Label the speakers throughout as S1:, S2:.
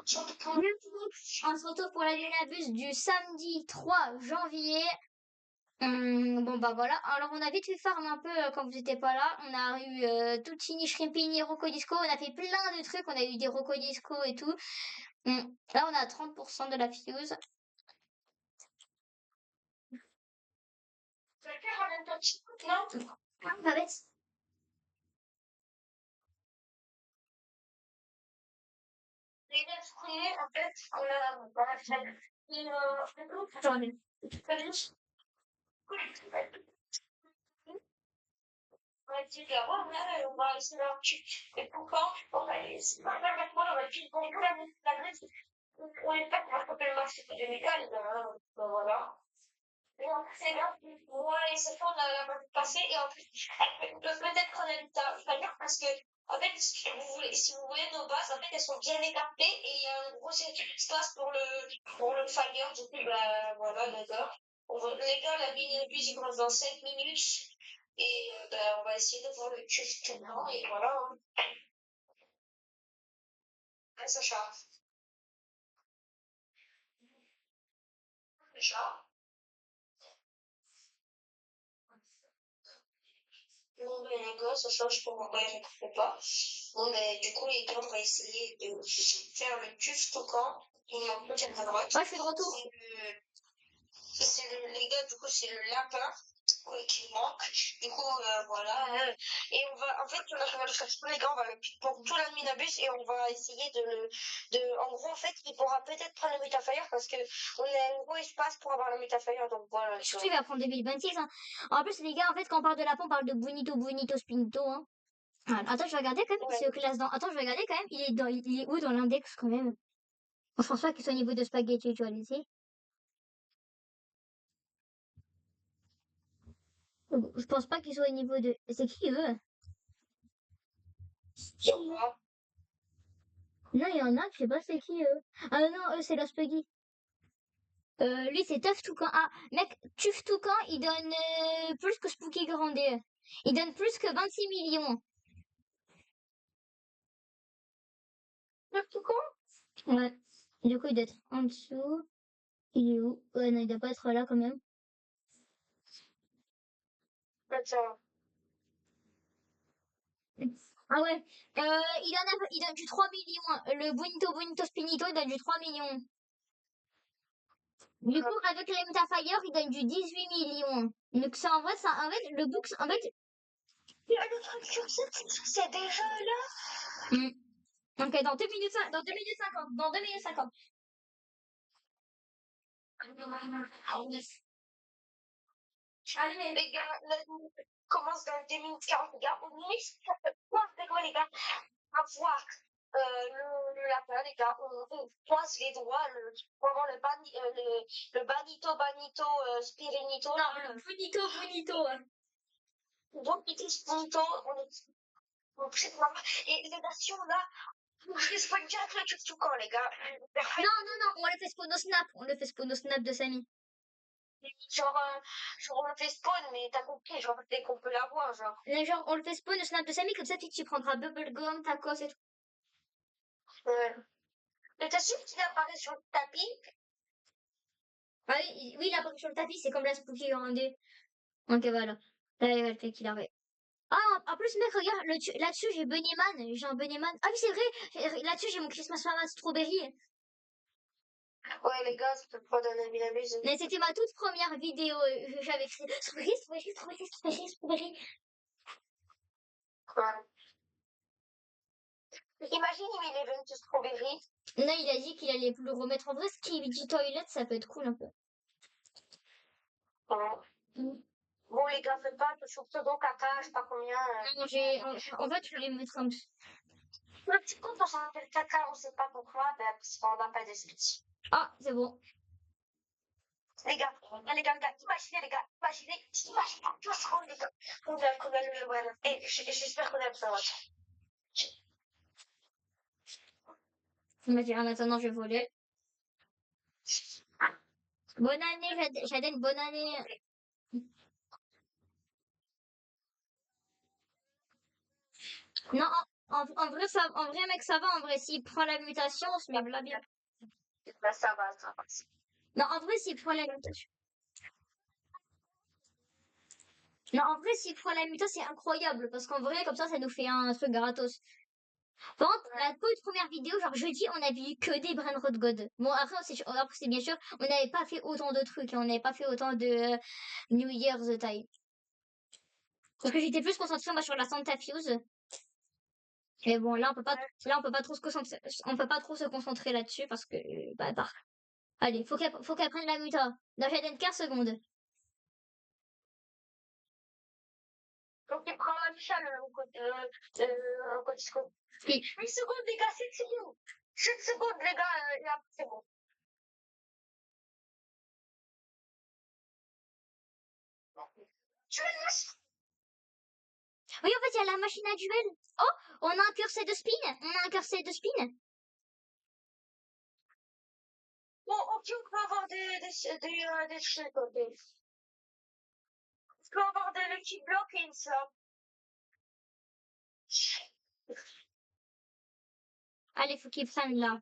S1: On se retrouve pour la Lunabus du samedi 3 janvier. Bon bah voilà, alors on a vite fait farm un peu quand vous étiez pas là. On a eu Tuccini, Shrimpini, Rocodisco. On a fait plein de trucs, on a eu des Rocodisco et tout. Là on a 30% de la fuse. Tu vas le faire en même temps, non? Pas bête. Les neuf premiers, en fait, on a fait. J'en ai. On va dire, là, on va essayer d'avoir et pourquoi on va essayer. Maintenant, on va dire, on peut la Grèce. On est pas pour couper le marché de métal, voilà. Et en plus, c'est là, on va essayer de faire la partie passée et en plus, peut-être qu'on a du tailleur parce que, en fait, si vous voulez nos bases, en fait, elles sont bien écartées et il y a un gros espace pour le fire. Du coup, bah, voilà, d'accord. Les gars, la mini bus, il commence dans 5 minutes. Et ben, on va essayer de voir le questionnement et voilà. Hein. Ah, Sacha. Sacha. Bon, ben, les gars, Sacha, je peux m'envoyer, je ne comprends pas. Bon, ben, du coup, les gars, on va essayer de faire le tuf tout quand. Il y a un peu à droite. Ouais, je suis de retour. Les gars, du coup, c'est le lapin qui manque. Du coup, voilà. Et on va, en fait, on va le faire tous les gars, on va le pour tout la minabus et on va essayer en gros, en fait, il pourra peut-être prendre le Metafire parce que on a un gros espace pour avoir le Metafire, donc voilà. Surtout, il va prendre 2026, hein. En plus, les gars, en fait, quand on parle de lapin, on parle de Bonito, Bonito, Spinito, hein. Voilà. Attends, je vais regarder quand même, ouais. C'est classe dans. Attends, je vais regarder quand même, il est où dans l'index quand même? Je pense pas qu'il soit au niveau de spaghetti, tu vois, laisser. Je pense pas qu'il soit au niveau de. C'est qui eux? Non, il y en a, je sais pas c'est qui eux. Ah non, eux c'est Los Puggy. Lui c'est Tuf Toucan. Ah, mec, Tuf Toucan, il donne plus que Spooky Grandé. Il donne plus que 26 millions. Tuf Toucan? Ouais. Du coup, il doit être en dessous. Il est où? Ouais, non, il doit pas être là quand même. Attends. Ah ouais. Il donne du 3 millions. Le Bonito Bonito Spinito, il donne du 3 millions. Du coup, avec les Metafire, il donne du 18 millions. Donc, ça, en vrai, le book, en fait. Le truc sur c'est déjà là. Ok, dans 2 minutes, dans 2 minutes 50. Dans 2 minutes 50. Allez, les gars, commence dans 2 minutes 40, les gars. On est quoi avec moi, les gars, à voir le lapin, les gars. On pointe les doigts, pour avoir le Banito, Spirinito. Non, le Bonito. Bonito, Spirinito, et les nations là, je spawn direct le tuc quand les gars. Non, on le fait spawn au snap. On le fait spawn au snap de Samy. Genre, on le fait spawn, mais t'as compris, genre, dès qu'on peut l'avoir, genre. Mais genre, on le fait spawn au snap de Samy, comme ça, tu prendras Bubblegum, Tacos et tout. Ouais. Mais t'as sûr qu'il apparaît sur le tapis? Ah oui, il apparaît sur le tapis, c'est comme la Spooky Grandé. Ok, voilà. Là, il va le fait qu'il arrive. Ah, en plus, mec, regarde, là-dessus, j'ai Bunnyman. J'ai un Bunnyman. Ah oui, c'est vrai. Là-dessus, j'ai mon Christmas Mama Strawberry. Ouais, les gars, ça peut pas donner une amusée. Mais c'était ma toute première vidéo. J'avais écrit Strawberry. Ouais. Imagine, il est venu de Strawberry. Non, il a dit qu'il allait le remettre en vrai. Skibidi Toilet, ça peut être cool un peu. Ouais. Bon, les gars, faites pas sur pseudo caca, je sais pas combien. Non, en fait, je vais les mettre comme ça. Le petit compte, on s'appelle caca, on sait pas pourquoi, ben, parce qu'on n'a pas d'esprit. Ah, c'est bon. Les gars, imaginez, tout ce qu'on les gars. On a le joueur. Et j'espère qu'on a le joueur. En attendant, je vais voler. Bonne année, Jadène, bonne année. Non, En vrai, mec, ça va. En vrai, s'il prend la mutation, on se met là bien.
S2: Bah, ça va, ça va.
S1: Non, en vrai, s'il prend la mutation. Non, en vrai, s'il prend la mutation, c'est incroyable. Parce qu'en vrai, comme ça nous fait un truc gratos. Par contre, la toute première vidéo, genre jeudi, on a vu que des Brain Rot God. Bon, après, c'est bien sûr, on n'avait pas fait autant de trucs. On n'avait pas fait autant de New Year's Time. Parce que j'étais plus concentrée, moi, sur la Santa Fuse. Mais bon, on peut pas trop se concentrer, on peut pas trop se concentrer là-dessus parce que, bah. Allez, faut qu'elle prenne la muta. Dans 15 secondes.
S2: Donc, il prend la Michal, le côté, disco.
S1: Oui.
S2: 8 secondes, les gars, 7 secondes. 7 secondes, les gars, et après, c'est bon. Tu es lâche.
S1: Oui, en fait, il y a la machine à duel. Oh, on a un curseur de spin. On a un curseur de spin.
S2: Bon, ok, on peut avoir des on peut avoir des Lucky Block et une sub.
S1: Allez, faut qu'ils prennent là.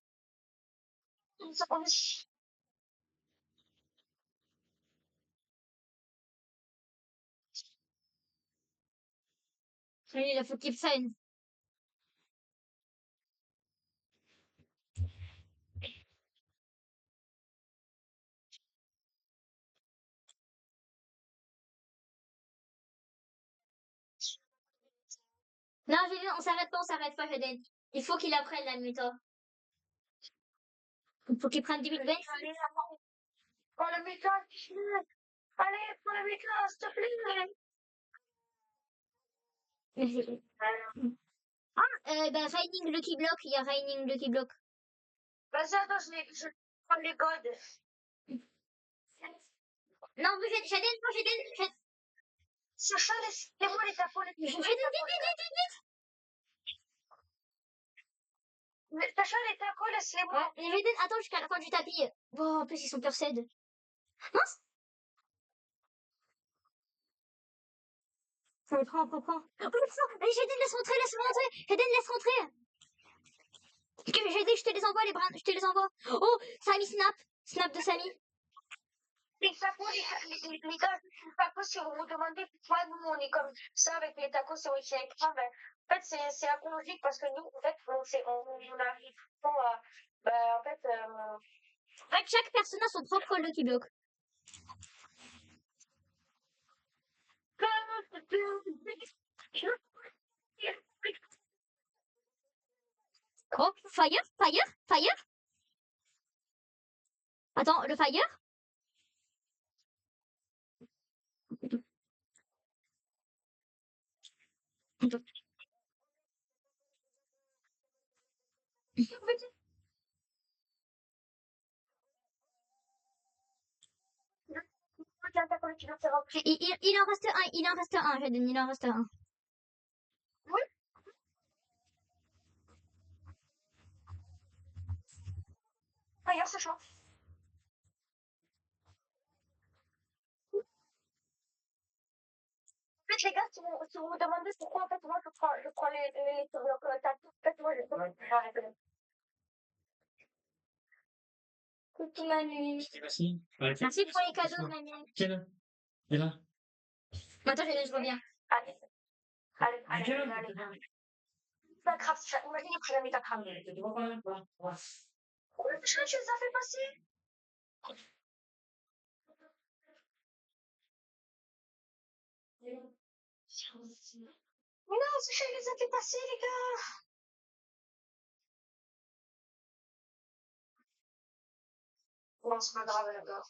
S1: Allez, là, faut qu'ils prennent. Non, j'ai vu, on s'arrête pas, Jaden. Il faut qu'il apprenne la muta. Il faut qu'il prenne 2020.
S2: Prends le métal, allez, prends le métal, s'il te plaît.
S1: Bah, Raining Lucky Block, il y a Raining Lucky Block.
S2: Vas-y, attends, je prends les codes.
S1: Non, mais Jaden.
S2: Sacha, laissez-moi les tapons, les tapons. Sacha, les tacos, laissez-les-moi.
S1: Ouais, Jaden, attends jusqu'à la fin du tapis. Bon, en plus, ils sont cursed. Mince! Prends. Oh, allez, Jaden, laisse rentrer. Jaden, laisse rentrer. Jaden, je te les envoie, les brins, je te les envoie. Oh, Samy Snap. Snap de Samy.
S2: Les tacos, les gars, les tacos, si vous vous demandez pourquoi nous, on est comme ça avec les tacos sur les écran, ben, en fait, c'est écologique parce que nous, en fait, on arrive pas à, ben, en fait,
S1: Chaque personne a son propre Lucky Block. Oh, fire. Attends, le fire? Il en reste un, Jaden, il en reste un.
S2: oui, regarde, c'est chaud. En fait, les gars, si vous me demandez pourquoi, en fait, moi, je prends les tacos, en fait, moi, je arrêter.
S1: Coucou Manu.
S3: Merci.
S1: Merci pour les cadeaux, Manu.
S3: Quelle est là?
S1: Attends, je reviens.
S2: Allez, allez. Pas grave, imagine que j'ai mis ta crème. Je tu les as fait passer. Mais non, je les ai fait passer, les gars. Non, c'est pas grave, les gars.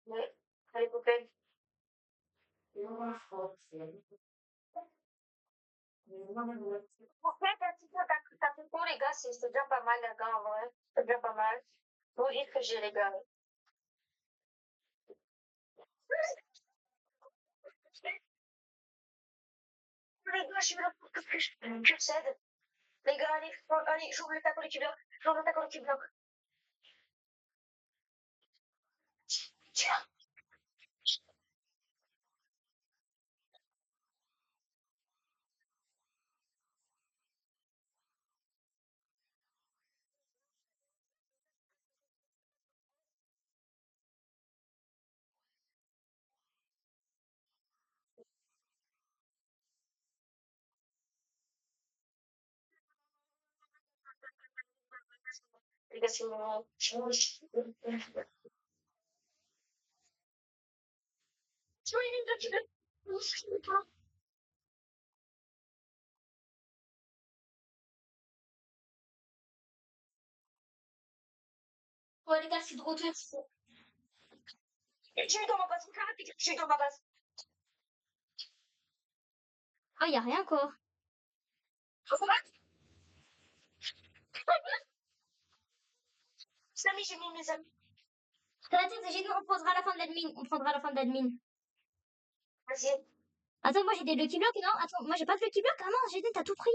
S2: Mais, allez, poupée. En fait, un petit peu, t'as fait pour les gars, c'est déjà pas mal, les gars, en vrai. C'est déjà pas mal. Vous dites que j'ai les gars. Les gars, je vais leur pour que je cède. Les gars, allez, j'ouvre le taco qui bloque. J'ouvre le taco qui bloque. Les gars, c'est mon...
S1: Ouais, les gars, c'est de retour.
S2: J'ai eu dans ma base, j'ai eu dans ma base.
S1: Ah, y a rien, quoi.
S2: Samy, j'ai mis mes amis.
S1: J'ai dit, on prendra la fin de l'admin. On prendra la fin de l'admin.
S2: Vas-y.
S1: Attends, moi j'ai des Lucky Blocks, non? Attends, moi j'ai pas de Lucky Block. Ah non, j'ai dit, t'as tout pris.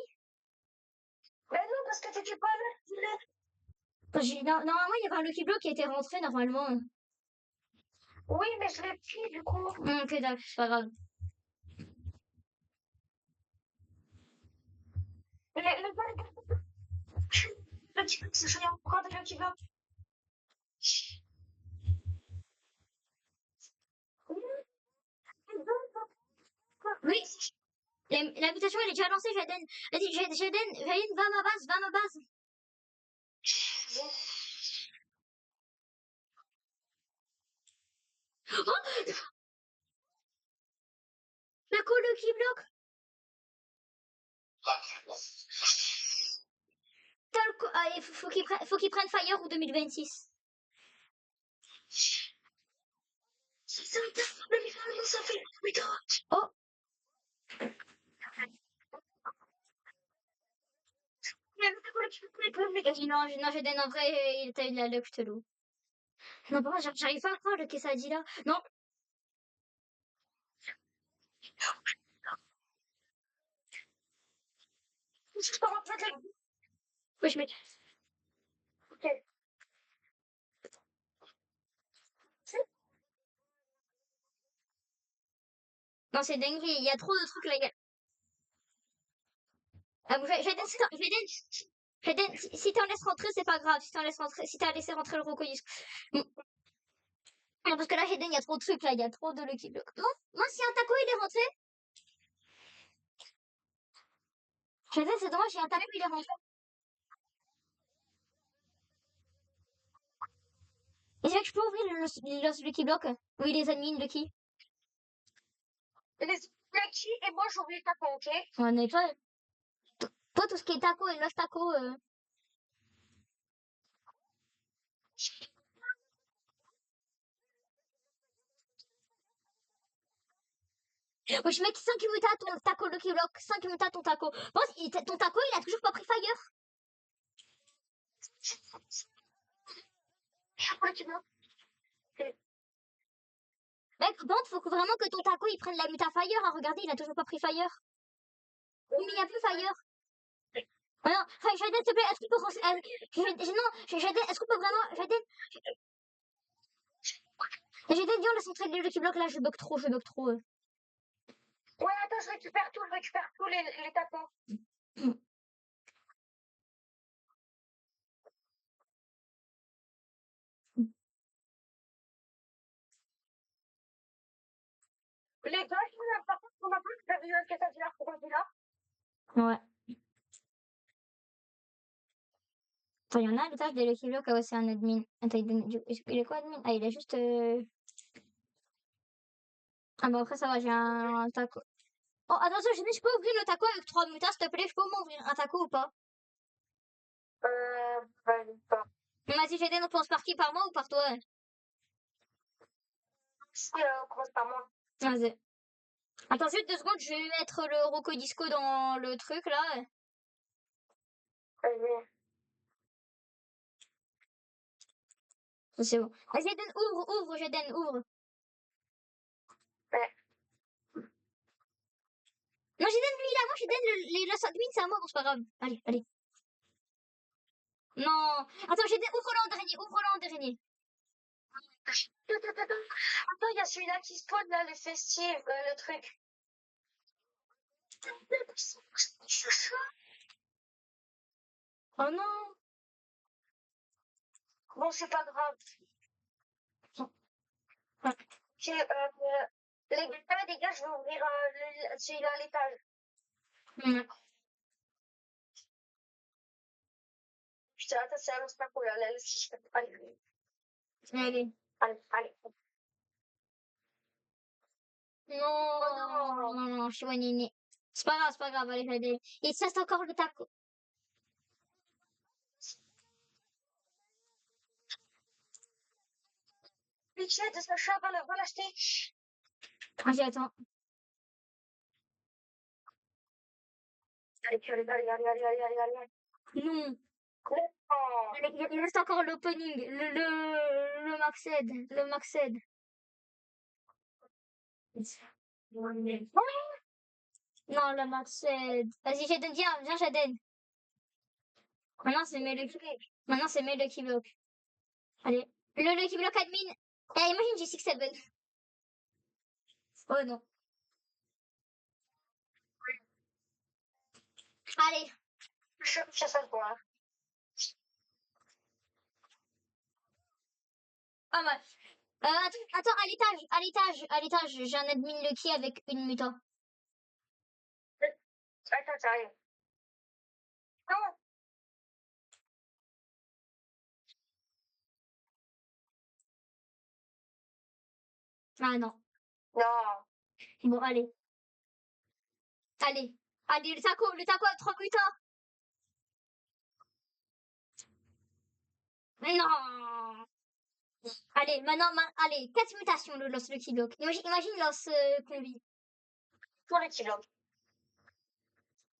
S2: Ben non, parce que t'étais pas là.
S1: Normalement, il y avait un Lucky Block qui était rentré normalement.
S2: Oui, mais je l'ai pris, du coup.
S1: Ok, d'accord, c'est pas grave.
S2: Le petit bloc, c'est génial. Pourquoi t'as le petit bloc?
S1: Oui, la mutation elle est déjà lancée, Jaden. Vas-y, Jaden, va à ma base, va à ma base. Oh, Taco Lucky Block. Ah, il faut qu'il prenne Fire ou 2026.
S2: Ça fait 8 ans.
S1: Oh. Non, Jaden, en vrai, il t'a eu de la luck, je te loue. Non, par contre, j'arrive pas à croire le que ça dit là. Non. Oui, je mets.
S2: Ok.
S1: Non, c'est dinguerie, il y a trop de trucs là. Ah, bon, Jaden, si t'en laisses rentrer, c'est pas grave. Si t'en laisses rentrer, si t'as laissé rentrer le Rocodisco. Non, parce que là, Jaden, il y a trop de trucs là, il y a trop de Lucky Block. Non, moi, si un taco il est rentré. Jaden, c'est dommage, si un taco il est rentré. Et c'est vrai que je peux ouvrir le Lucky Block. Oui, les admins Lucky.
S2: Les Lucky et moi, j'ai oublié taco, ok?
S1: Ouais, mais toi, tout ce qui est taco et Lost Taco. Wesh, mec, 5 mutas ton taco Lucky Block. 5 mutas ton taco. Pense, ton taco, il a toujours pas pris fire. Mec, bon, faut vraiment que ton taco il prenne la muta fire. Ah, regardez, il a toujours pas pris fire. Oui, mais il n'y a plus fire. Ah non, enfin, Jaden, s'il te plaît, est-ce qu'on peut non, Jaden, est-ce qu'on peut vraiment, Jaden, viens, laisse entrer le Lucky Block là, je bug trop.
S2: Ouais, attends, je récupère tous les tacos. Les gars, par contre, on a pas vu un casse-à-dire pour là.
S1: Ouais. Attends, il y en a à l'étage des Lucky Block, ah ouais, c'est un admin. Attends, il est quoi admin? Ah, il a juste. Ah, bah après, ça va, j'ai un taco. Oh, attention, je peux ouvrir le taco avec 3 mutas, s'il te plaît, je peux m'ouvrir un taco ou pas?
S2: Pas.
S1: Vas-y, Jaden, on pense par qui? Par moi ou par toi?
S2: Si, on commence par moi.
S1: Vas-y. Attends juste 2 secondes, je vais mettre le Rocodisco dans le truc là.
S2: Vas-y.
S1: C'est bon. Vas-y, Jaden, ouvre, Jaden, ouvre.
S2: Ouais.
S1: Non, Jaden, lui, il est à moi, Jaden, les admin, c'est à moi, bon, c'est pas grave. Allez. Non. Attends, Jaden, ouvre-le en dernier.
S2: Attends, il y a celui-là qui spawn là, le festif, le truc.
S1: Oh non.
S2: Bon, c'est pas grave.
S1: Ouais.
S2: Les gars, je vais ouvrir celui-là à l'étage.
S1: Ouais.
S2: Putain, attends, c'est un pas cool, là, si je peux pas. Allez,
S1: Allez.
S2: allez.
S1: Non, non, non, non, je suis wanini. C'est pas grave, allez, allez. Il te reste encore le taco.
S2: Pitié de Sacha, va l'acheter.
S1: Vas-y, attends.
S2: Allez, allez.
S1: Non.
S2: Oh.
S1: Il reste encore l'opening, le Maxed, le Maxed. Non, le Maxed. Vas-y, Jaden, viens, Jaden. Maintenant, c'est mes Lucky Block. Allez. Le Lucky Block admin. Eh, imagine j'ai 6-7. Oh non. Allez.
S2: Je sais quoi.
S1: Pas mal. Attends, à l'étage, j'ai un admin Lucky avec une mutant.
S2: Attends, ça arrive. Non.
S1: Ah non.
S2: Non.
S1: Bon, allez. Allez. Allez, le taco a 3 mutants. Non. Allez, maintenant, allez, 4 mutations, le Lost Lucky Block. Imagine Lost combi.
S2: Pour les kilos.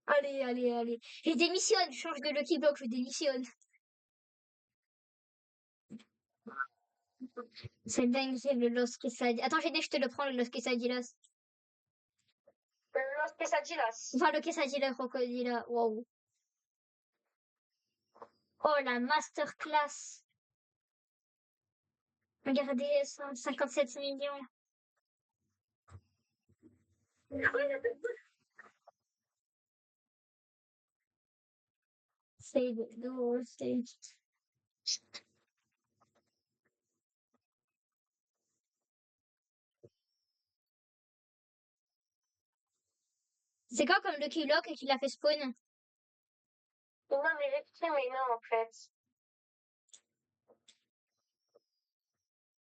S1: Allez. Je démissionne, je change de Lucky Block, je démissionne. C'est dingue, c'est le Lost Quesadillas. Attends, je te le prends, le Lost Quesadillas.
S2: Los quesadillas.
S1: Enfin, le Quesadilla Crocodila, waouh. Oh, la masterclass. Regardez, 57 millions. Save it, go, save. C'est quoi comme Lucky Block qui l'a fait spawn?
S2: Non, mais j'ai fait, mais non, en fait.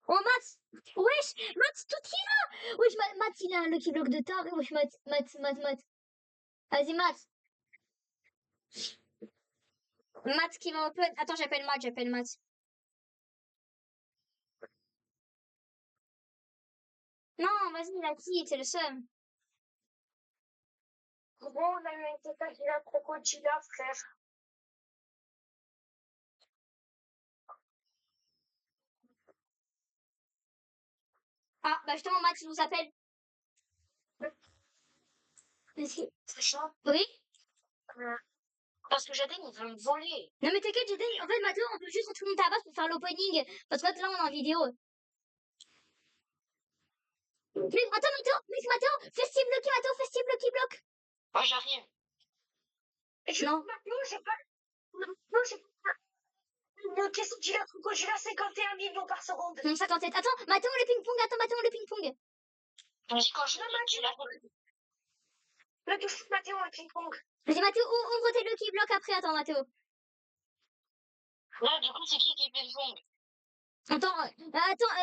S1: Oh, Mats! Wesh! Mats, tout qui là? Wesh, Mats, il a un Lucky Block de tard. Wesh, Mats. Vas-y, Mats. Mats qui va open. Attends, j'appelle Mats. Non, vas-y, la qui, c'est le seum.
S2: Gros, on a eu un quesadilla crocodila, frère.
S1: Ah, bah justement, Mats, il nous appelle. Vas-y.
S2: Sachant,
S1: Oui?
S2: parce que Jaden, il veut me voler.
S1: Non, mais t'inquiète, Jaden. En fait, maintenant, on peut juste retourner ta base pour faire l'opening. Parce que là, on est en vidéo. Mais attends, Mathéo, Festive Lucky Block.
S2: Moi, j'arrive.
S1: Non.
S2: J'ai pas. Non, j'ai pas. Le quesadilla crocodila, 51 millions par seconde.
S1: Non, 57. Attends, Mathéo, le ping-pong. Le ping-pong.
S2: Tu me dis quand je la le touche Mathéo, le ping-pong.
S1: Vas-y, Mathéo, ouvre tes Lucky Block après. Attends, Mathéo.
S2: Là, du coup, c'est qui fait le ping-pong?
S1: Attends,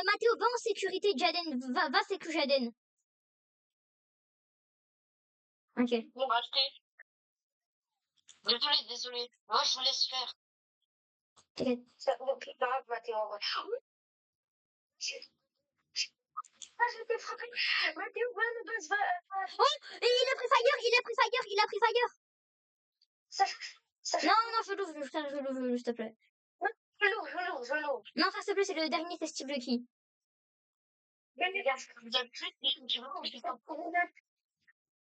S1: Mathéo, va en sécurité, Jaden. Va sécu Jaden. Ok.
S2: Bon, acheter. Désolé. Moi, je vous laisse faire.
S1: T'inquiète.
S2: Ok, grave, Mathéo. Ah, je t'ai frappé. Mathéo, va, le buzz, va.
S1: Oh, et il a pris fire.
S2: Ça,
S1: Non, je l'ouvre, s'il te plaît.
S2: je l'ouvre.
S1: Non, s'il te plaît, c'est le dernier Festive Lucky.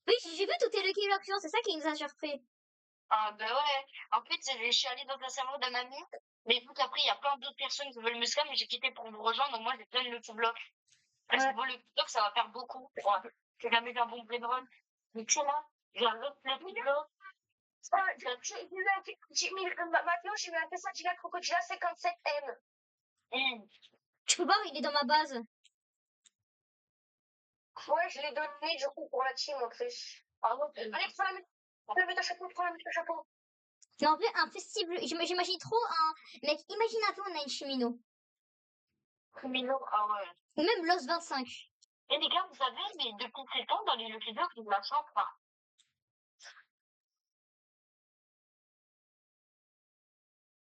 S1: Oui, j'ai vu tous tes Lucky Blocks, c'est ça qui nous a surpris.
S2: Ah, ben ouais. En fait, je suis allée dans un serveur de mamie. Mais vu qu'après, il y a plein d'autres personnes qui veulent me scam, mais j'ai quitté pour vous rejoindre, donc moi, j'ai plein de Lucky Block. Parce que le bloc, ça va faire beaucoup. Ouais. J'ai jamais eu un bon brainrun. Mais tu sais là, j'ai un autre Lucky Block. Mathéo, j'ai eu un Quesadilla Crocodilla 57M.
S1: Tu peux voir, il est dans ma base.
S2: Ouais, je l'ai donné du coup pour la team en plus. Ah ouais, allez, prends la mettre à chapeau, prends la mettre à chapeau.
S1: Mais en vrai, un festival, j'imagine trop un mec, imagine un peu, on a une Chimino.
S2: Chimino, ah ouais.
S1: Ou même Los 25.
S2: Et les gars, vous savez, mais depuis 7 ans, dans les Lucky Block, il y a de la chance, pas.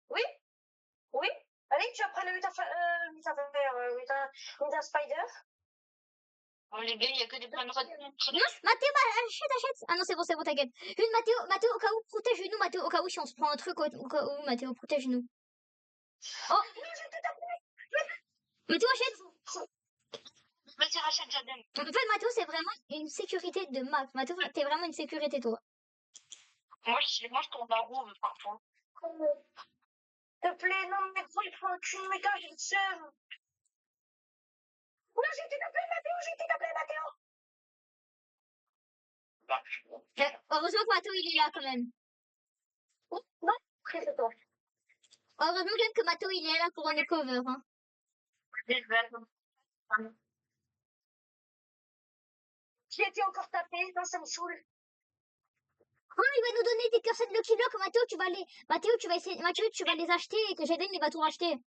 S2: Oui, oui. Allez, tu vas prendre le Muta Spider. Oh les gars, il n'y a que des plans de retenue.
S1: Non, Mathéo, achète. Ah non, c'est bon, t'inquiète. Une Mathéo, au cas où, protège-nous, Mathéo, au cas où, si on se prend un truc, au cas où, Mathéo, protège-nous. Oh! Mathéo, achète!
S2: Vas-y, rachète, j'adore.
S1: En fait, Mathéo, c'est vraiment une sécurité de max. Mathéo, t'es vraiment une sécurité, toi.
S2: Moi, je tourne la roue parfois. S'il te plaît, non, mais gros, il faut un cul, mais j'ai le seum. Non, j'ai été tapé, Mathéo.
S1: Heureusement que Mathéo, il est là, quand même.
S2: Non, c'est toi.
S1: Heureusement quand même que Mathéo, il est là pour un cover, hein.
S2: J'ai été encore tapé, non, ça me saoule.
S1: Oh, il va nous donner des curseurs de Lucky Block. Mathéo, tu vas les acheter et que Jaden, il va tout racheter.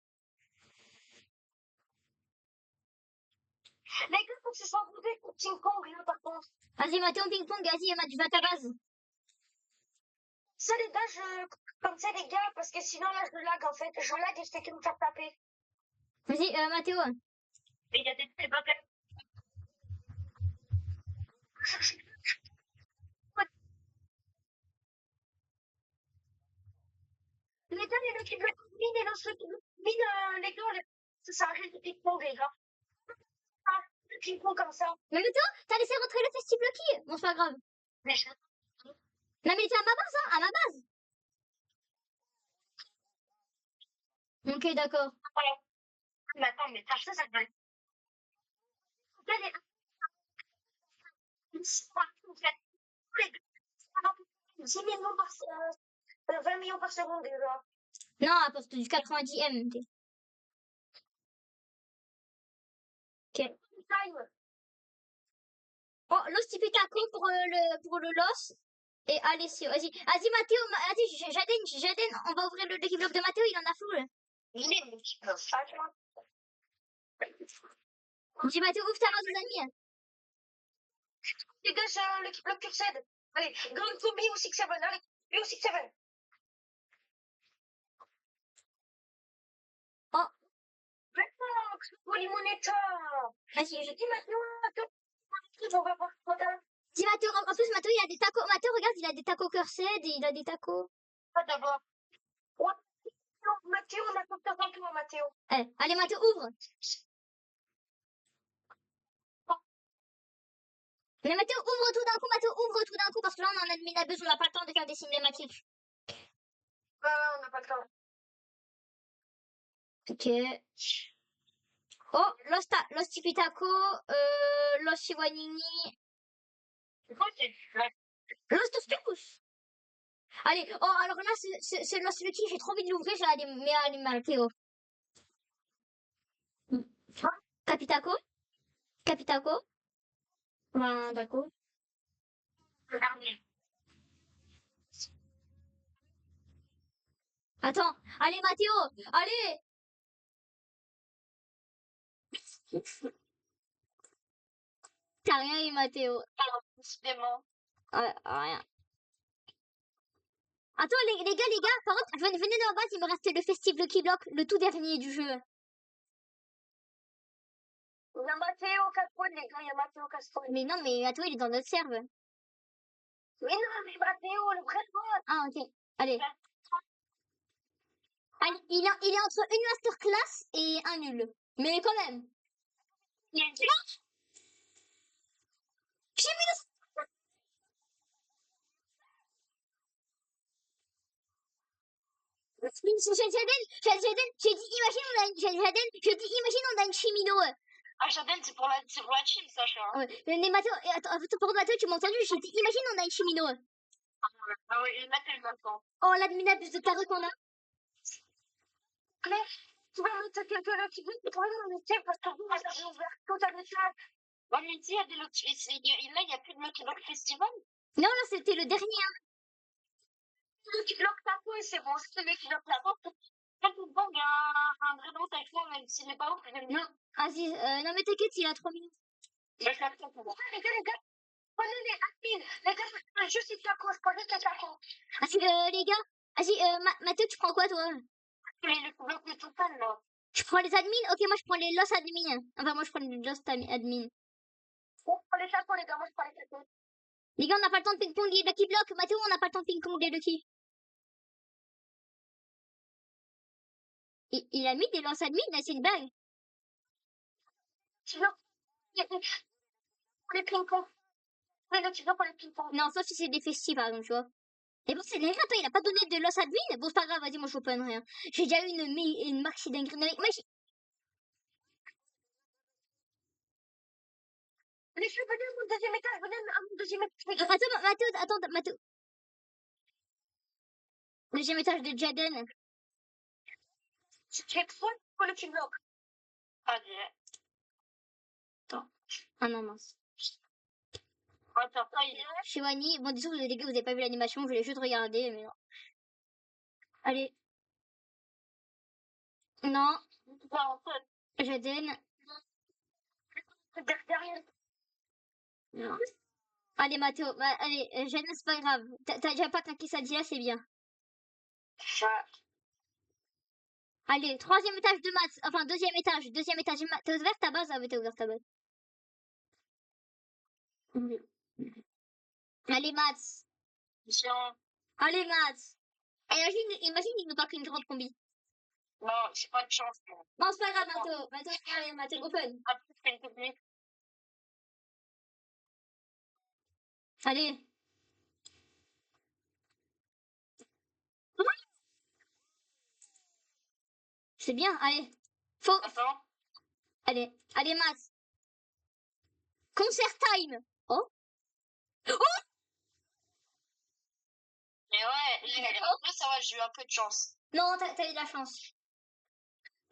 S2: Les gars, faut que ce soit rodé pour ping-pong, là, par contre.
S1: Vas-y, Mathéo, ping-pong, vas-y, Emma, tu vas à ta base.
S2: Ça, les gars, comme ça, les gars, parce que sinon, là, je lag, en fait. Je lag et je fais que me faire taper.
S1: Vas-y, Mathéo.
S2: Et il y a des trucs pas faits. Les gars, les Lucky Block mine et l'autre Lucky Block mine, les gars, ça s'arrête de ping-pong, les gars. Ah, le ping-pong comme ça.
S1: Mais Mathéo, t'as laissé rentrer le festival Lucky. Bon, c'est pas grave.
S2: Mais je...
S1: Non, mais c'est à ma base, hein, à ma base. Ok, d'accord.
S2: Ouais. Mais attends, mais ça va être... Les... 10 millions par... 20 millions par seconde, déjà.
S1: Non, à partir du 90 M. Ok.
S2: Time.
S1: Oh, Los Tipitaco pour le Los. Et Alessio. Vas-y, Mathéo, vas-y, Jaden, on va ouvrir le Lucky Block de Mathéo, il en a full.
S2: Il est Lucky Block.
S1: Dis Mathéo, ouvre ta main aux amis.
S2: Les gars, j'ai un Lucky Block Cursed. Allez, Grand Combi ou 6-7. Allez, lui ou 6-7.
S1: Oh.
S2: Max, pour Limonetta.
S1: Vas-y,
S2: Je dis maintenant, attends, on va voir ce matin.
S1: Dis Mathéo, en plus Mathéo, il a des tacos. Mathéo, regarde, il a des tacos cursed et il a des tacos.
S2: Pas d'abord. Ouais. Mathéo, on a tout à toi, Mathéo.
S1: Allez, Mathéo, ouvre. Mais Mathéo, ouvre tout d'un coup, parce que là, on en a mis la buzz, on n'a pas le temps de faire des cinématiques.
S2: On n'a pas le temps.
S1: Ok. Oh, Los Tipitaco, Los Chihuahnini. Los Tostos. Allez, oh, alors là, c'est Los Lucky, j'ai trop envie de l'ouvrir, j'ai aller Mathéo. Capitaco. D'accord. Attends, allez Mathéo, allez. T'as rien eu Mathéo.
S2: Décidément.
S1: Rien. Attends les gars, par contre, venez dans la base, il me reste le Festive Lucky Block, le tout dernier du jeu.
S2: Il y a Mathéo Castroid, les gars, il y a Mathéo Castroid.
S1: Mais non, mais Mathéo, il est dans notre serve.
S2: Mais non, mais Mathéo, le vrai pote.
S1: Ah, ok. Allez. Allez, il est entre une masterclass et un nul. Mais quand même.
S2: Il y a une
S1: J'ai mis le... J'ai dit, imagine, on a une cheminot.
S2: Ah, Jaden, c'est pour la team, Sacha.
S1: Ouais. Mais Mathéo, attends, pour Mathéo, tu m'as entendu? J'ai dit, imagine, on a une cheminot.
S2: Ah oui, et là, t'as eu le temps.
S1: Oh, l'adminable de tarot qu'on a.
S2: Claire, tu vas mettre quelqu'un qui veut pour le métier parce que vous avez ouvert tout à l'état. Ouais, mais il y a des lots. Là, il n'y a plus de Lucky Block Festival.
S1: Non, là, c'était le dernier.
S2: Lucky Block Taco, et c'est bon, c'est Lucky Block Taco. Quand tu bangs un vrai bon avec moi, même s'il n'est pas ouf, j'aime bien.
S1: Ah, si, non, mais t'inquiète, il a 3 minutes.
S2: Mais je l'accepte pour moi. Les gars, prenez les admins. Les gars, juste les tacos, prenez les tacos.
S1: Ah, si, les gars. Ah, si, Mathéo, tu prends quoi, toi?
S2: Les Lucky Block de tout fan, là.
S1: Tu prends les admins? Ok, moi, je prends les lost admins. Enfin, moi, je prends les lost admins.
S2: On prend les tacos, les gars, moi, je prends les tacos.
S1: Les gars, on n'a pas le temps de ping-pong les Lucky Block. Mathéo, on n'a pas le temps de ping-pong les Lucky. Il a mis des lance admins, là, c'est une bague.
S2: Tu veux pour les ping-pong. Les Lucky Block pour les ping-pong.
S1: Non, sauf si c'est des festivals, par exemple, tu vois. Et bon, c'est dingue, toi, il a pas donné de loss admin. Bon, c'est pas grave, vas-y, moi, je open rien. J'ai déjà eu une maxi dinguerie. Non, mais imagine.
S2: Les cheveux, venez à mon deuxième étage, venez à mon deuxième étage.
S1: Attends, Mathéo. Deuxième étage de Jaden.
S2: Tu check soit pour le Lucky Block. Allez.
S1: Attends. Ah non, mince.
S2: Attends, il est.
S1: Shivani, bon, disons, les gars, vous avez pas vu l'animation, je voulais juste regarder, mais non. Allez. Non. Jaden.
S2: Derrière.
S1: Non. Allez, Mathéo. Allez, Jaden, c'est pas grave. T'as déjà pas claqué ça dit là, c'est bien. Allez, troisième étage de maths. Enfin, deuxième étage de maths. T'as ouvert ta base? Ah oui, t'as ouvert ta base. Allez, maths. Allez, maths. Imagine, il nous pas qu'une grande combi.
S2: Non, j'ai pas de chance.
S1: Non, c'est pas grave, Mathéo. Allez, Mathéo, open.
S2: Après, c'est une technique.
S1: Allez. C'est bien, allez. Faut.
S2: Attends.
S1: Allez, maths. Concert time. Oh.
S2: Mais ouais, là, ça va, j'ai eu un peu de chance.
S1: Non, t'as eu de la chance.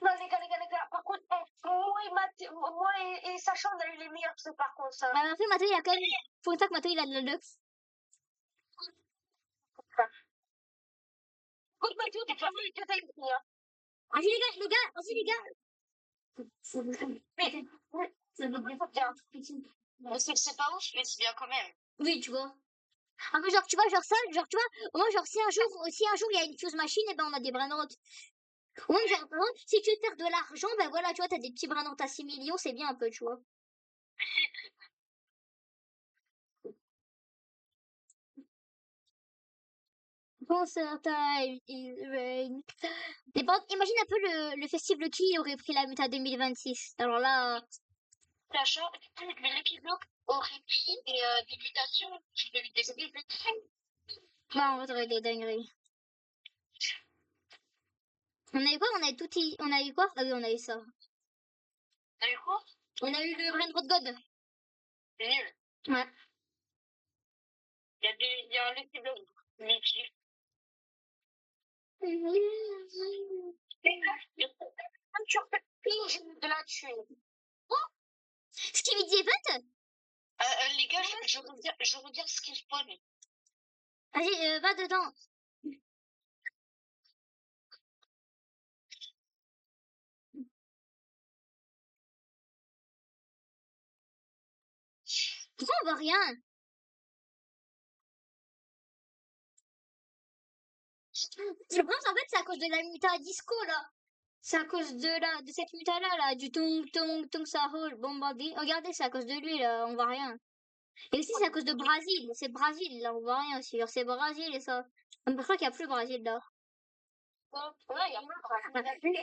S2: Non, les gars, par contre, moi et Sacha, on a eu les meilleurs trucs, par contre, ça.
S1: Bah, après, Mathéo, il a quand même. Faut ça que Mathéo, il a de la luxe.
S2: Écoute, Mathieu, t'es pas vu que t'as une fille, hein.
S1: Vas-y, les gars, vas-y, les gars.
S2: Mais c'est pas ouf, mais c'est bien quand même.
S1: Oui, tu vois. Ah, mais genre, tu vois, genre ça, genre, tu vois, moi, genre, si un jour, il y a une fuse machine, et ben, on a des brainrots. Ou même, genre, par exemple, si tu veux faire de l'argent, ben voilà, tu vois, t'as des petits brainrots à 6 millions, c'est bien un peu, tu vois. Concert time is rain. Mais bon, imagine un peu le festival qui aurait pris la méta 2026. Alors là,
S2: Sacha, le Lucky Block aurait pris des débutations, j'ai eu des débutations.
S1: bah, on aurait des dingueries. On a eu quoi? On a eu quoi? Ah oui, on a eu ça.
S2: T'as eu quoi?
S1: On a eu le Brainrot God.
S2: C'est nul.
S1: Ouais.
S2: Il y a un Lucky Block multi. Tu refais ping de la thune.
S1: Skibidi Event?
S2: Les gars, je regarde ce qu'il spawn.
S1: Vas-y, va dedans. Pourquoi on voit rien? Je pense en fait c'est à cause de la muta disco là. C'est à cause de cette muta là, du tong tong tong sahol bombardé. Regardez, c'est à cause de lui là, on voit rien. Et aussi c'est à cause de Brésil, c'est Brésil là, on voit rien aussi. Genre c'est Brésil et ça. Je crois qu'il n'y a plus Brésil là.
S2: Ouais, il y a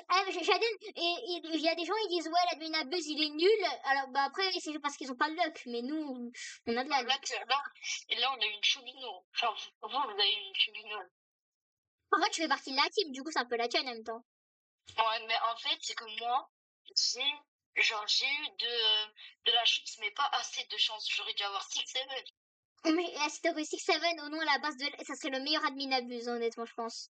S2: pas de
S1: Shaden, et il y a des gens ils disent ouais l'admin Buzz il est nul. Alors bah après c'est parce qu'ils ont pas de luck, mais nous on a de la luck.
S2: Là, on a eu une chouino. Enfin, vous avez eu une chouino.
S3: En fait, tu fais partie de la team, du coup, c'est un peu la tienne en même temps.
S2: Ouais, mais en fait, c'est que moi, j'ai eu de la chance, mais pas assez de chance. J'aurais dû avoir 6-7.
S3: Mais si t'aurais 6-7 au nom à la base de... Ça serait le meilleur admin abuse, honnêtement, je pense.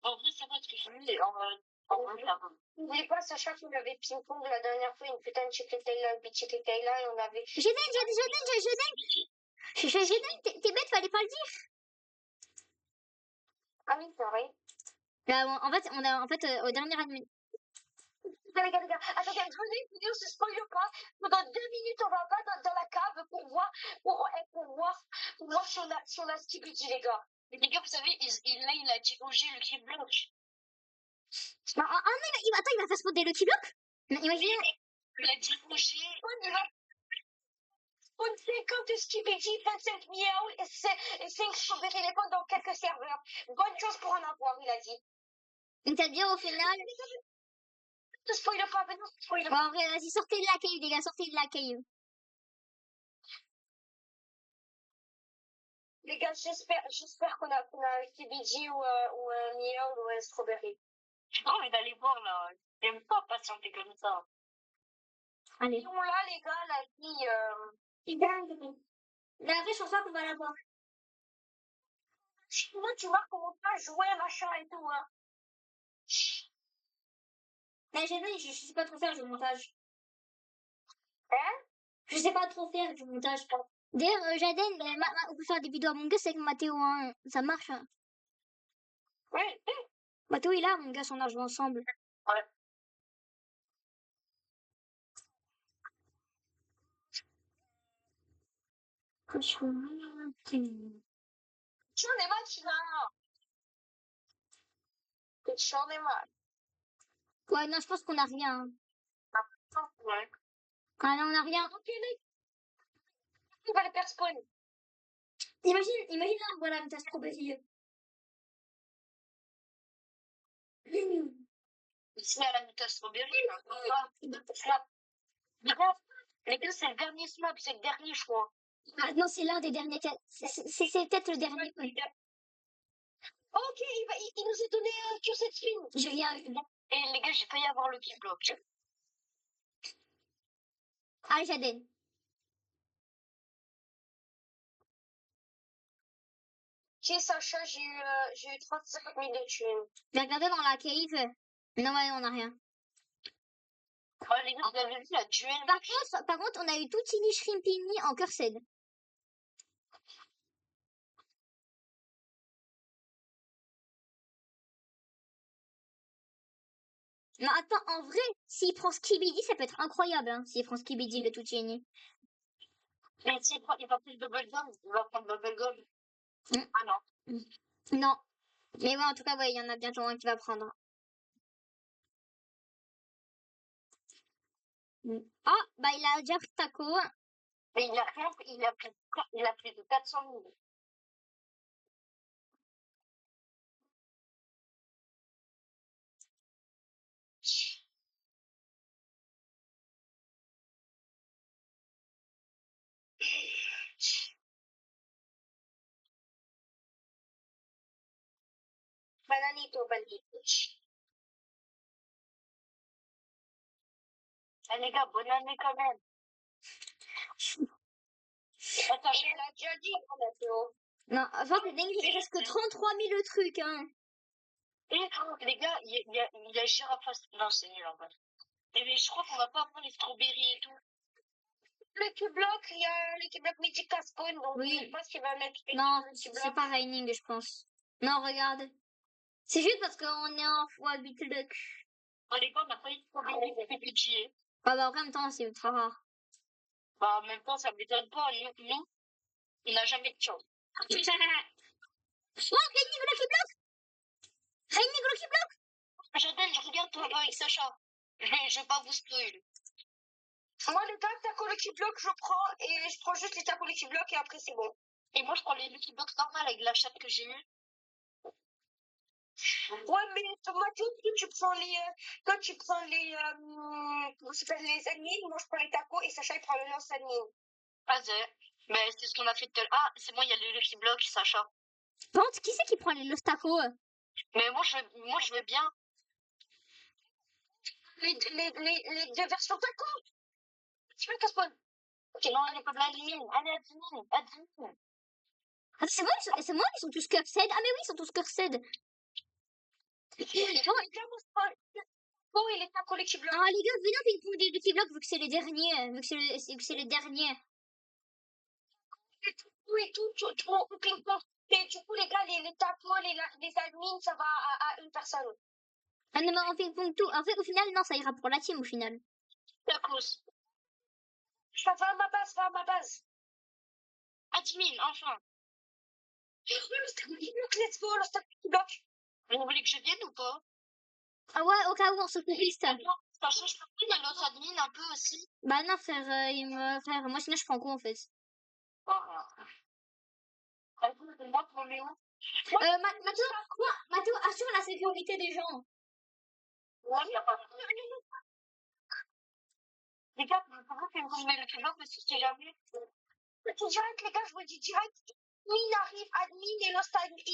S2: En vrai, ça va, ce que je voulais. En vrai, ça va. N'oubliez pas, Sacha, qu'on avait ping-pong la dernière fois, une putain de Chiquetella, une Chiquetella, et on avait.
S3: J'aiden, t'es bête, fallait pas le dire.
S2: Ah oui, c'est vrai.
S3: Là, en fait, au dernier admin.
S2: Les gars, attendez, venez, vidéo, se spoil pas. Pendant 2 minutes, on va pas dans la cave pour voir si on a Skibidi, les gars. Les gars, vous savez, là, il a dit OG le qui bloque.
S3: Non, attends, il va faire spawner le T-block. Imagine.
S2: Il a dit OG. On 50 Skibidi, 25 miaou et 5 strawberry les pommes dans quelques serveurs. Bonne chance pour en avoir, il a dit.
S3: C'est-à-dire, au final.
S2: Ne spoil pas, mais non, spoil
S3: Bon,
S2: pas.
S3: en vrai, vas-y, sortez de la cave, les gars, sortez de la cave.
S2: Les gars, j'espère qu'on a un Skibidi ou un miaou ou un strawberry. J'ai pas envie d'aller voir là. J'aime pas patienter comme ça.
S3: Allez.
S2: Ils sont là, les gars, la vie.
S3: La vraie, je pense pas qu'on va la voir.
S2: Moi, tu vois comment pas jouer, machin et tout. Hein.
S3: Mais je sais pas trop faire du montage.
S2: Hein?
S3: Je sais pas trop faire du montage. D'ailleurs, Jaden, on peut faire des vidéos à mon gosse avec Mathéo, hein. Ça marche. Hein.
S2: Oui.
S3: Mathéo, il a mon gosse, on a joué ensemble.
S2: Ouais. J'en ai marre, tu vas. J'en ai marre.
S3: Ouais, non, je pense qu'on a rien.
S2: Ouais.
S3: Ah non, on a rien.
S2: Ok, il va les faire spawn.
S3: Imagine là, voilà, ta strawberry.
S2: Ici, à la méthode strawberry, snap. Les gars, c'est le dernier snap, c'est le dernier choix.
S3: Ah non, c'est l'un des derniers. C'est peut-être le dernier. Ouais.
S2: Ok, il nous a donné un Q7 spin.
S3: J'ai rien eu.
S2: Et les gars, j'ai failli avoir le kill block.
S3: Allez, Jaden.
S2: Chez Sacha, j'ai eu 35 000 de thunes.
S3: J'ai regardé dans la cave. Non, ouais, on a rien.
S2: Oh, les gars, vous avez vu la duel.
S3: Par contre, on a eu tout Tini Shrimpini en cursed. Non, attends, en vrai, s'il prend Skibidi, ça peut être incroyable, hein, s'il prend Skibidi, le Tuccini.
S2: Mais s'il prend, il va prendre Bubblegum, il va prendre Bubblegum. Ah non.
S3: Non. Mais ouais, en tout cas, ouais, il y en a bientôt un qui va prendre. Ah, bah il a déjà pris Taco.
S2: Mais il a rien, il a plus de 400 000. Bananito, bananito. Ah, les gars, bonne année quand même. Attends, je l'ai déjà dit, Mathéo.
S3: Non, enfin, c'est dingue, il reste que 33 000 le truc, hein.
S2: Et les gars, il y a Giraface. Non, c'est nul en fait. Et mais je crois qu'on va pas prendre les strawberries et tout. Le Q-Block, il y a le Q-Block Mythic à spawn, donc
S3: Oui.
S2: je pense qu'il va mettre
S3: Non,
S2: le Q-Block.
S3: c'est pas Raining, je pense. Non, regarde. C'est juste parce qu'on est en x8 luck.
S2: Oh, les gars, on a pas eu de strawberries, on fait budget.
S3: Ah bah, en même temps, c'est ultra rare.
S2: Bah, en même temps, ça m'étonne pas. Nous, on n'a jamais de chance.
S3: Oh, Raining Lucky Block! Raining Lucky Block!
S2: J'appelle, je regarde toi avec Sacha. Je vais pas vous spoil. Moi, les tacos Lucky Block, je prends et je prends juste les tacos Lucky Block et après c'est bon. Et moi, je prends les Lucky Blocks normales avec la chatte que j'ai eue. Ouais, mais Mathieu, toi, tu prends les, comment ça s'appelle, les admins, moi, je prends les tacos et Sacha, il prend le lance admin. Ah, mais c'est ce qu'on a fait tout à l'heure. Ah, c'est moi, il y a les Lucky Blocks, Sacha.
S3: Par contre, qui c'est qui prend les Los Tacos?
S2: Mais moi, je veux bien. Les deux versions d'accord. Tu veux qu'elle spawn? Ok, non, elle est pas admin. Allez, admin. Admin.
S3: Ah, c'est moi, ils sont tous cursed. Ah, mais oui, ils sont tous cursed.
S2: Oh, il est pas collectif bloc.
S3: Ah, les gars, venez, on fait une poule des Lucky Block vu que c'est les derniers. Vu que c'est les derniers.
S2: Oui, tout ping-pong. Et du coup, les gars, les tapos, les admins, ça va à une personne.
S3: Ah non, mais on ping-pong tout. En fait, au final, non, ça ira pour la team au final.
S2: Tacos. Ça va à ma base. Admin, enfin. Oui, le stack block, let's go, le stack block. Vous voulez que je vienne ou pas?
S3: Ah ouais, au cas où on se touriste.
S2: Ça change pas, il y a l'autre admin un peu aussi.
S3: Bah non, frère, frère, moi sinon je prends quoi en fait?
S2: Oh, moi, pour Léo.
S3: Mathéo, assure la sécurité des gens.
S2: Ouais, il y a pas de les gars, vous pouvez que vous mettez le truc parce que c'est jamais. Direct, les gars, je vous dis direct. Admin arrive, admin et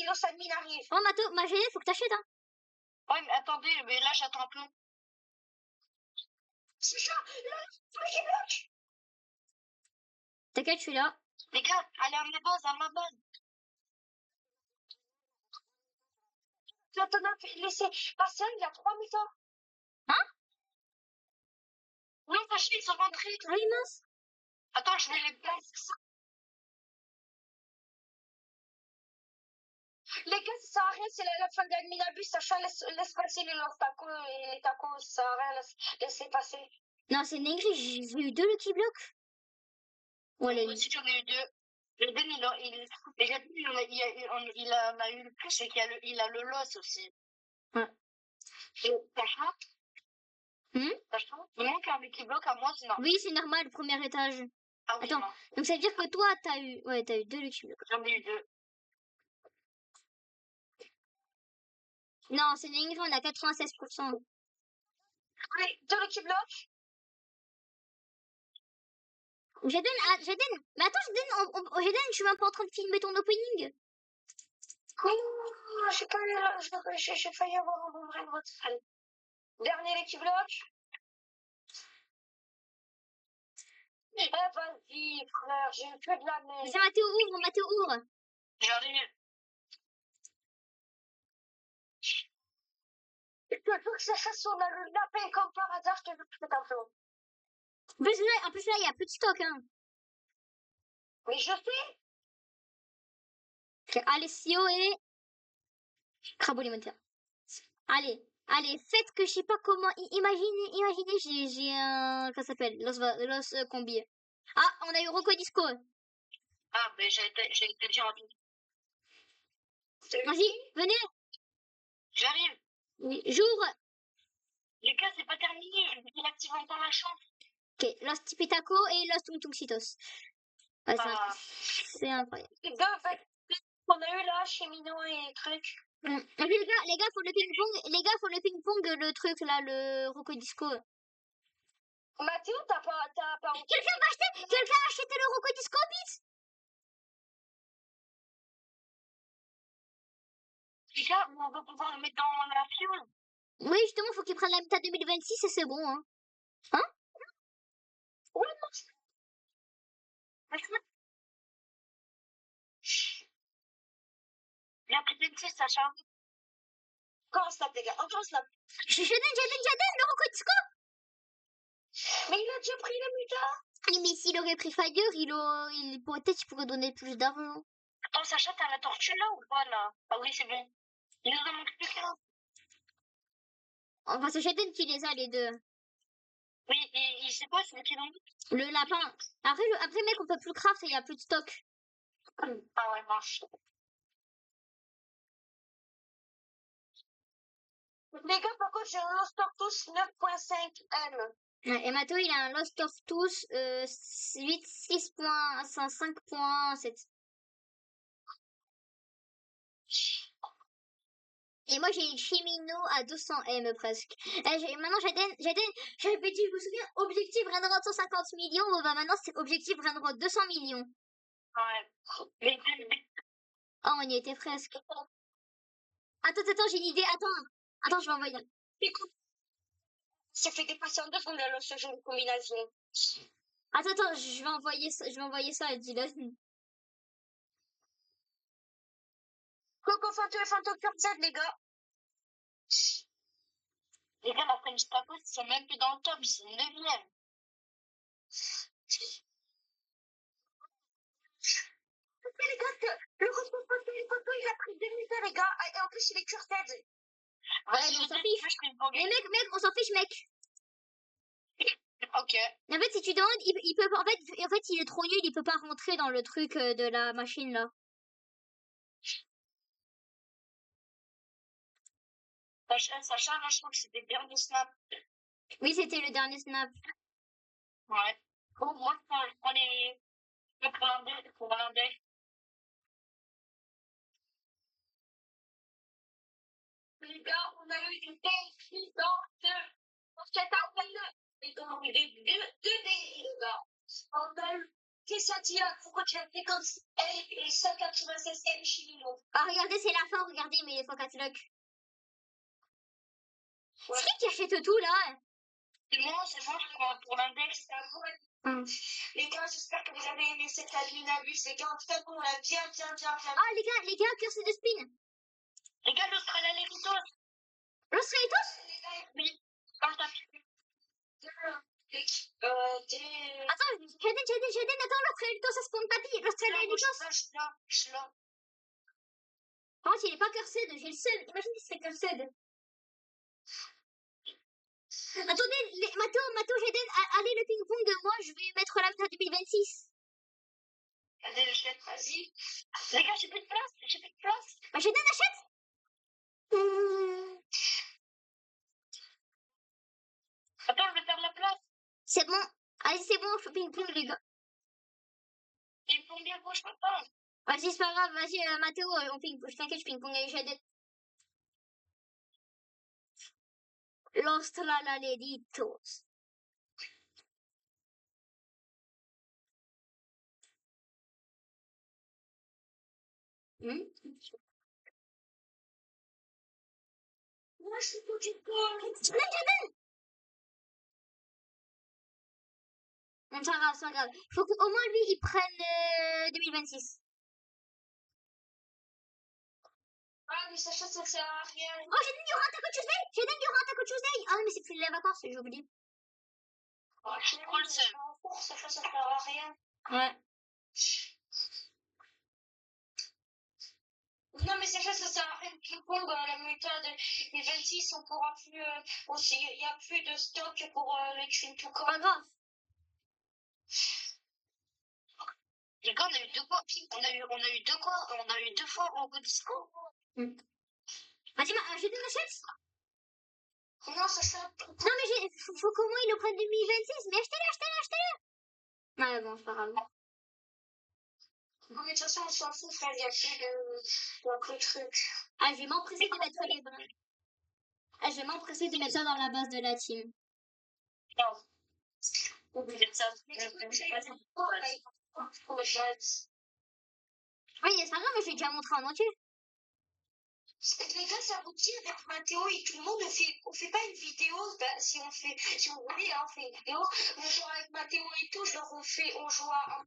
S2: l'os admin arrive.
S3: Oh, Mathéo, ma gênée, faut que t'achètes, hein.
S2: Ouais, mais attendez, mais là, j'attends un peu. C'est ça, là, je bloque.
S3: T'inquiète, je suis là.
S2: Les gars, allez à ma base. Maintenant, laissez passer, il y a 3 minutes.
S3: Hein?
S2: Non, sachez, ils sont rentrés.
S3: Ah oui, mince.
S2: Attends, je vais les placer. Les gars, ça sert à rien, c'est la fin de l'adminabus. Sacha, laisse passer les tacos et les tacos, ça sert à rien, laissez passer.
S3: Non, c'est une dinguerie, j'ai eu 2 Lucky Block.
S2: Ouais, moi aussi, j'en ai eu 2. Le Ben, il a eu le plus, c'est qu'il a le loss aussi.
S3: Ouais.
S2: Et Sacha,
S3: Hmm?
S2: il manque un Lucky Block à moi, c'est normal.
S3: Oui, c'est normal, le premier étage.
S2: Ah oui,
S3: Attends,
S2: non.
S3: donc ça veut dire que toi, t'as eu 2 Lucky Block.
S2: J'en ai eu 2.
S3: Non, c'est une dinguerie, on a 96%.
S2: Allez, 2 Lucky Block.
S3: Jaden, mais attends, Jaden, je suis même pas en train de filmer ton opening.
S2: J'ai failli avoir un bon vrai vote. Allez. Dernier Lucky Block. Eh, vas-y, frère, j'ai eu que de la merde.
S3: C'est Mathéo, ouvre.
S2: J'arrive. Je te jure que Sacha, si on a le lapin comme par hasard, je te jure que c'est un peu.
S3: En plus là, il y a plus de stock, hein.
S2: Mais je sais.
S3: Ok, Alessio et Crabo alimentaire. Allez, faites que je sais pas comment. Imaginez, j'ai un. Comment ça s'appelle? Los Combi. Ah, on a eu Rocco Disco.
S2: Ah, mais j'ai été déjà rapide.
S3: Vas-y, venez.
S2: J'arrive.
S3: Oui, j'ouvre.
S2: Les gars, c'est pas terminé. Il active encore la chambre.
S3: Ok, Los Tipitaco et Los Tung Tung Citos. Ouais, c'est incroyable.
S2: Les gars, en fait, on a eu là, chez Mino et truc.
S3: Et puis les gars, faut le ping-pong. Les gars, faut le ping-pong, le truc là, le Rocco Disco.
S2: Mathéo, t'as pas.
S3: Quelqu'un a acheté le Rocco Disco, Beats?
S2: Les gars, on va pouvoir le mettre dans la fiole.
S3: Oui, justement, faut qu'il prenne la méta 2026 et c'est bon, hein. Hein?
S2: Ouais, non. Il a pris 26, Sacha. Comment snap, les gars? Encore snap.
S3: Jaden, le Rocco Disco.
S2: Mais il a déjà pris la muta.
S3: Mais s'il aurait pris Fire, peut-être qu'il pourrait donner plus d'argent.
S2: Attends, Sacha, t'as la tortue là ou pas là? Ah oui, c'est bon. Il nous en manque plus qu'un.
S3: Enfin, c'est Jaden qui les a, les deux.
S2: Oui, et il sait pas, c'est qui l'en
S3: Le lapin. Après, mec, on peut plus craft et il y a plus de stock.
S2: Ah ouais, marche. Les gars, par contre, j'ai un Lost Octus 9.5M.
S3: Ouais, et Mathéo, il a un Lost of Tous 5.7. Et moi, j'ai une Chimino à 200M presque. Maintenant, Jaden, je répète, je me souviens, objectif Renrod 150 millions. Bon, bah maintenant, c'est objectif Renrod 200 millions.
S2: Ouais.
S3: Oh, on y était presque. Attends, j'ai une idée. Attends, je vais envoyer.
S2: Écoute, ça fait dépasser en 2 secondes alors ce jeu de combinaison.
S3: Attends, je vais envoyer ça à Dylan.
S2: Coco Fanto et Fanto Cœur Z, les gars. Les gars, la French Tacos, ils sont même plus dans le top, ils sont 9e. Les gars, le Coco Fanto, il a pris 2 minutes, les gars. Et en plus, il est Cœur Z.
S3: Ouais, on s'en fiche. Mais mec, on s'en fiche, mec.
S2: Ok.
S3: En fait, si tu demandes, il peut pas. En fait, il est trop nul, il peut pas rentrer dans le truc de la machine là.
S2: Sacha, là, je crois que c'était le dernier snap.
S3: Oui, c'était le dernier snap.
S2: Ouais. Bon, moi, je prends les. Pour l'index. Les gars, on a eu une belle dans cette arène. Les gars, on a eu deux délires, les gars. On a eu Kessatia, pourquoi tu as fait comme elle et 196 M Chimino.
S3: Ah, regardez, c'est la fin, regardez, mais il faut catalogue.
S2: Ouais.
S3: C'est qui achète tout là?
S2: C'est moi, pour l'index. Les gars, j'espère que vous avez aimé cette Adminabus. Les gars, en tout cas, on l'a bien.
S3: Ah, les gars, curse de spin.
S2: Les gars, l'Australitos.
S3: L'Australitos?
S2: Oui, quand t'as
S3: Attends, Jaden, attends, l'Australitos, ça spawn pas dit. L'Australitos.
S2: Je l'ai.
S3: Par contre, il est pas cursed, j'ai le seul. Imagine s'il serait cursed. Attendez, Mathéo, Jaden, allez le ping-pong, moi je vais mettre la méthode 2026.
S2: Allez, vas-y. Les gars, j'ai plus de place.
S3: Bah, Jaden, achète.
S2: Attends, je vais faire la place.
S3: C'est bon. Allez, c'est bon, je fais ping-pong, les gars.
S2: Ping-pong bien gauche, maintenant.
S3: Vas-y, c'est pas grave, vas-y, Mathéo, on ping-pong. Je t'inquiète, je ping-pong avec Jaden. L'Australitos.
S2: Moi, je suis tout du coup.
S3: Jaden. Non, c'est pas grave. Faut qu'au moins lui, il prenne 2026.
S2: Ah, mais Sacha, ça sert à rien.
S3: Oh, Jaden, il y aura un Taco Tuesday. Jaden, il y aura un Taco Tuesday. Ah, mais c'est plus les vacances, j'ai oublié.
S2: Oh, je trop le seul. Sacha, ça sert à rien.
S3: Ouais.
S2: Non, mais Sacha, ça sert à rien. Ping-pong, la méthode, les 26, on pourra plus. Il n'y a plus de stock pour l'extreme to
S3: Pas
S2: come.
S3: grave.
S2: Les gars, on a eu deux fois. On a eu deux fois au bout disco.
S3: Vas-y, Jaden, achète.
S2: Non, Sacha.
S3: Non, mais faut qu'au moins il le prenne 2026. Mais achetez-le. Ouais, bon, c'est pas grave.
S2: Non, mais de toute façon, on s'en fout, frère. Il y a plus de truc.
S3: Ah, je vais m'empresser de mettre les brins. Ah, je vais m'empresser de mettre ça dans la base de la team.
S2: Non. Oubliez ça.
S3: Oui, c'est pas grave, je l'ai déjà montré en entier.
S2: Les gars, ça vous dit avec Mathéo et tout le monde, on fait pas une vidéo, bah, si vous voulez, hein, on fait une vidéo, on joue avec Mathéo et tout, genre on joue à